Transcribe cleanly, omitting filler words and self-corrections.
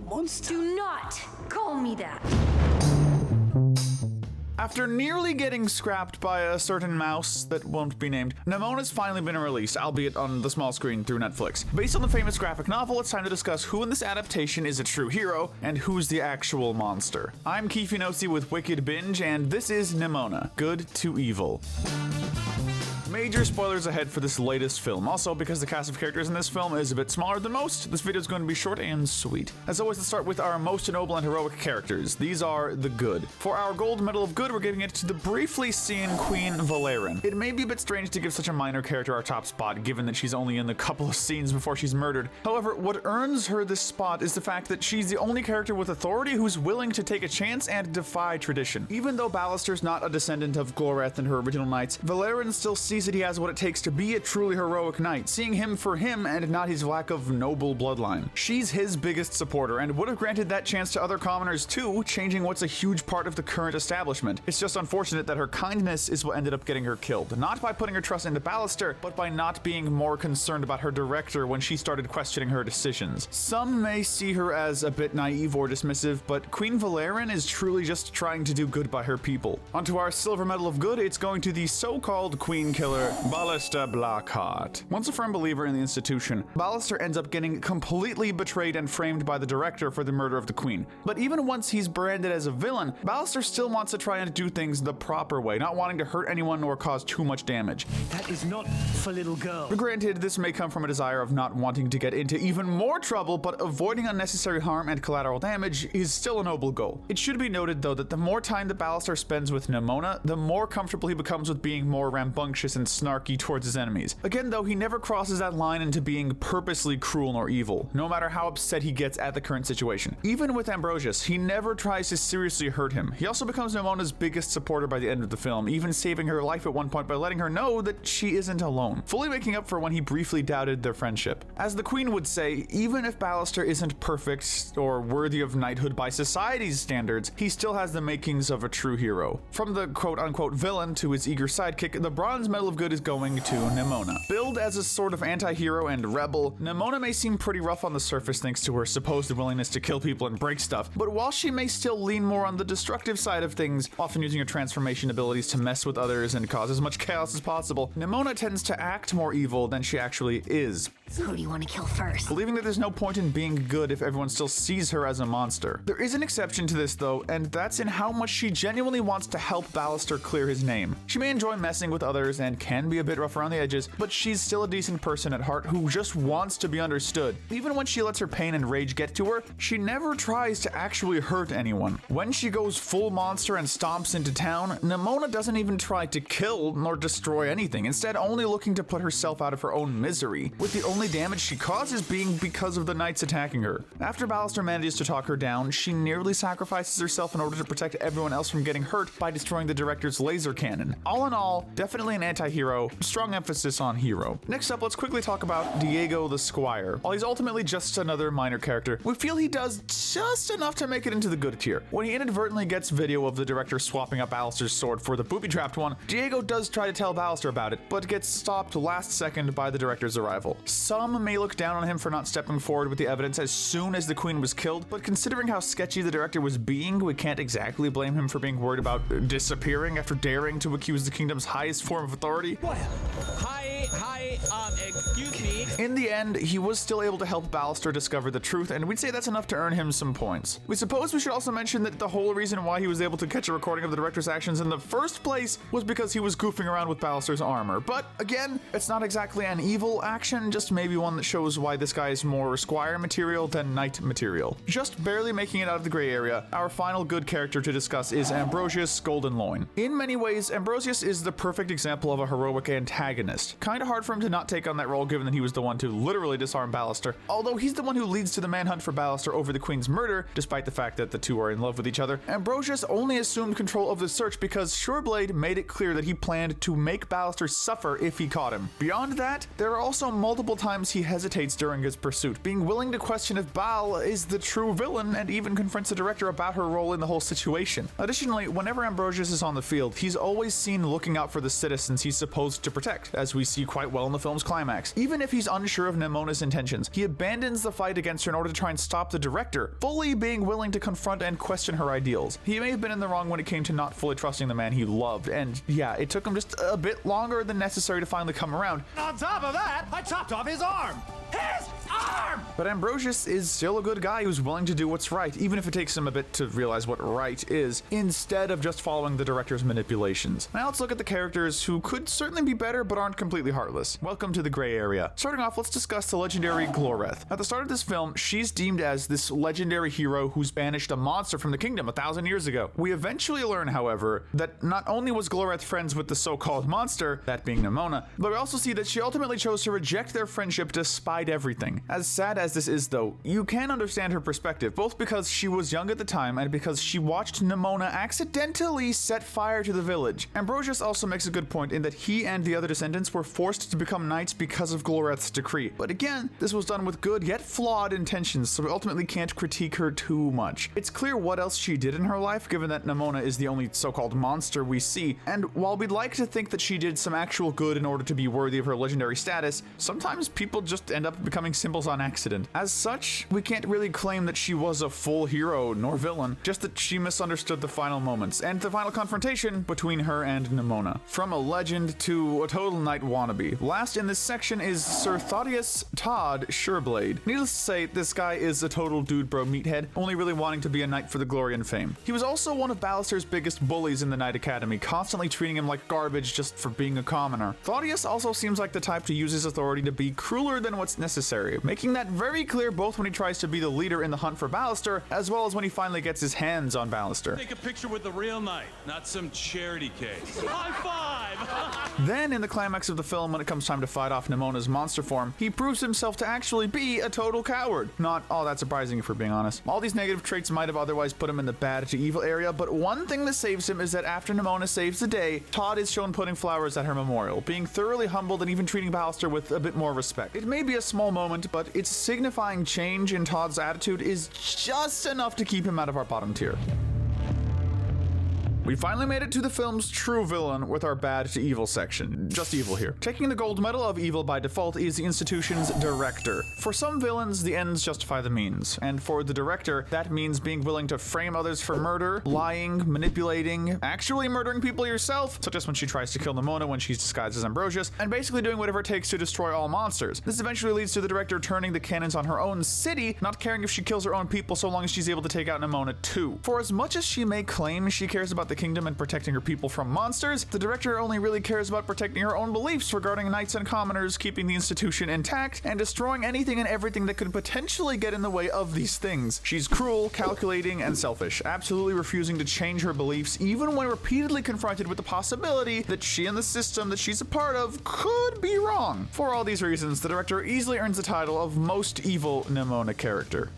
monster? Do not call me that. After nearly getting scrapped by a certain mouse that won't be named, Nemona's finally been released, albeit on the small screen through Netflix. Based on the famous graphic novel, it's time to discuss who in this adaptation is a true hero and who's the actual monster. I'm Keith Inosi with Wicked Binge, and this is Nemona, Good to Evil. Major spoilers ahead for this latest film. Also, because the cast of characters in this film is a bit smaller than most, this video is going to be short and sweet. As always, let's start with our most noble and heroic characters. These are the good. For our gold medal of good, we're giving it to the briefly seen Queen Valeran. It may be a bit strange to give such a minor character our top spot, given that she's only in the couple of scenes before she's murdered. However, what earns her this spot is the fact that she's the only character with authority who's willing to take a chance and defy tradition. Even though Ballister's not a descendant of Gloreth and her original knights, Valeran still sees that he has what it takes to be a truly heroic knight, seeing him for him and not his lack of noble bloodline. She's his biggest supporter and would have granted that chance to other commoners too, changing what's a huge part of the current establishment. It's just unfortunate that her kindness is what ended up getting her killed, not by putting her trust into Ballister, but by not being more concerned about her director when she started questioning her decisions. Some may see her as a bit naive or dismissive, but Queen Valeran is truly just trying to do good by her people. Onto our silver medal of good, it's going to the so-called queen killer, Ballister Blackheart. Once a firm believer in the institution, Ballister ends up getting completely betrayed and framed by the director for the murder of the queen. But even once he's branded as a villain, Ballister still wants to try and do things the proper way, not wanting to hurt anyone or cause too much damage. That is not for little girls. Granted, this may come from a desire of not wanting to get into even more trouble, but avoiding unnecessary harm and collateral damage is still a noble goal. It should be noted, though, that the more time that Ballister spends with Nemona, the more comfortable he becomes with being more rambunctious and snarky towards his enemies. Again, though, he never crosses that line into being purposely cruel or evil, no matter how upset he gets at the current situation. Even with Ambrosius, he never tries to seriously hurt him. He also becomes Nemona's biggest supporter by the end of the film, even saving her life at one point by letting her know that she isn't alone, fully making up for when he briefly doubted their friendship. As the Queen would say, even if Ballister isn't perfect or worthy of knighthood by society's standards, he still has the makings of a true hero. From the quote-unquote villain to his eager sidekick, the bronze medal of good is going to Nemona. Billed as a sort of anti-hero and rebel, Nemona may seem pretty rough on the surface thanks to her supposed willingness to kill people and break stuff, but while she may still lean more on the destructive side of things, often using her transformation abilities to mess with others and cause as much chaos as possible, Nemona tends to act more evil than she actually is. Who do you want to kill first? Believing that there's no point in being good if everyone still sees her as a monster. There is an exception to this though, and that's in how much she genuinely wants to help Ballister clear his name. She may enjoy messing with others and can be a bit rough around the edges, but she's still a decent person at heart who just wants to be understood. Even when she lets her pain and rage get to her, she never tries to actually hurt anyone. When she goes full monster and stomps into town, Nemona doesn't even try to kill nor destroy anything, instead only looking to put herself out of her own misery, with the only damage she causes being because of the knights attacking her. After Ballister manages to talk her down, she nearly sacrifices herself in order to protect everyone else from getting hurt by destroying the director's laser cannon. All in all, definitely an anti-hero, strong emphasis on hero. Next up, let's quickly talk about Diego the Squire. While he's ultimately just another minor character, we feel he does just enough to make it into the good tier. When he inadvertently gets video of the director swapping up Ballister's sword for the booby-trapped one, Diego does try to tell Ballister about it, but gets stopped last second by the director's arrival. Some may look down on him for not stepping forward with the evidence as soon as the queen was killed, but considering how sketchy the director was being, we can't exactly blame him for being worried about disappearing after daring to accuse the kingdom's highest form of authority. What? Excuse me. In the end, he was still able to help Ballister discover the truth, and we'd say that's enough to earn him some points. We suppose we should also mention that the whole reason why he was able to catch a recording of the director's actions in the first place was because he was goofing around with Ballister's armor. But again, it's not exactly an evil action, just maybe one that shows why this guy is more Squire material than Knight material. Just barely making it out of the gray area, our final good character to discuss is Ambrosius Goldenloin. In many ways, Ambrosius is the perfect example of a heroic antagonist. Kinda hard for him to not take on that role given that he was the one to literally disarm Ballister, although he's the one who leads to the manhunt for Ballister over the Queen's murder, despite the fact that the two are in love with each other. Ambrosius only assumed control of the search because Sureblade made it clear that he planned to make Ballister suffer if he caught him. Beyond that, there are also multiple times he hesitates during his pursuit, being willing to question if Bal is the true villain and even confronts the director about her role in the whole situation. Additionally, whenever Ambrosius is on the field, he's always seen looking out for the citizens he's supposed to protect, as we see quite well in the film's climax. Even if he's unsure of Nemona's intentions. He abandons the fight against her in order to try and stop the director, fully being willing to confront and question her ideals. He may have been in the wrong when it came to not fully trusting the man he loved, and yeah, it took him just a bit longer than necessary to finally come around. On top of that, I chopped off his arm. His arm! But Ambrosius is still a good guy who's willing to do what's right, even if it takes him a bit to realize what right is, instead of just following the director's manipulations. Now let's look at the characters who could certainly be better but aren't completely heartless. Welcome to the gray area. Starting off, let's discuss the legendary Gloreth. At the start of this film, she's deemed as this legendary hero who's banished a monster from the kingdom 1,000 years ago. We eventually learn, however, that not only was Gloreth friends with the so-called monster, that being Nemona, but we also see that she ultimately chose to reject their friendship despite everything. As sad as this is though, you can understand her perspective, both because she was young at the time and because she watched Nemona accidentally set fire to the village. Ambrosius also makes a good point in that he and the other descendants were forced to become knights because of Gloreth's decree. But again, this was done with good yet flawed intentions, so we ultimately can't critique her too much. It's clear what else she did in her life, given that Nemona is the only so-called monster we see, and while we'd like to think that she did some actual good in order to be worthy of her legendary status, sometimes people just end up becoming symbols on accident. As such, we can't really claim that she was a full hero nor villain, just that she misunderstood the final moments and the final confrontation between her and Nemona. From a legend to a total knight wannabe. Last in this section is Sir Thaddeus Todd Sureblade. Needless to say, this guy is a total dude bro meathead, only really wanting to be a knight for the glory and fame. He was also one of Ballister's biggest bullies in the Knight Academy, constantly treating him like garbage just for being a commoner. Thaddeus also seems like the type to use his authority to be crueler than what's necessary, making that very clear both when he tries to be the leader in the hunt for Ballister, as well as when he finally gets his hands on Ballister. Take a picture with the real knight, not some charity case. High five! Then, in the climax of the film, when it comes time to fight off Nemona's monster form, he proves himself to actually be a total coward. Not all that surprising if we're being honest. All these negative traits might have otherwise put him in the bad to evil area, but one thing that saves him is that after Nemona saves the day, Todd is shown putting flowers at her memorial, being thoroughly humbled and even treating Ballister with a bit more respect. It may be a small moment, but its signifying change in Todd's attitude is just enough to keep him out of our bottom tier. We finally made it to the film's true villain with our bad to evil section. Just evil here. Taking the gold medal of evil by default is the institution's director. For some villains, the ends justify the means. And for the director, that means being willing to frame others for murder, lying, manipulating, actually murdering people yourself, such as when she tries to kill Nemona when she's disguised as Ambrosius, and basically doing whatever it takes to destroy all monsters. This eventually leads to the director turning the cannons on her own city, not caring if she kills her own people so long as she's able to take out Nemona too. For as much as she may claim she cares about the kingdom and protecting her people from monsters, the director only really cares about protecting her own beliefs regarding knights and commoners, keeping the institution intact, and destroying anything and everything that could potentially get in the way of these things. She's cruel, calculating, and selfish, absolutely refusing to change her beliefs even when repeatedly confronted with the possibility that she and the system that she's a part of could be wrong. For all these reasons, the director easily earns the title of most evil Nemona character.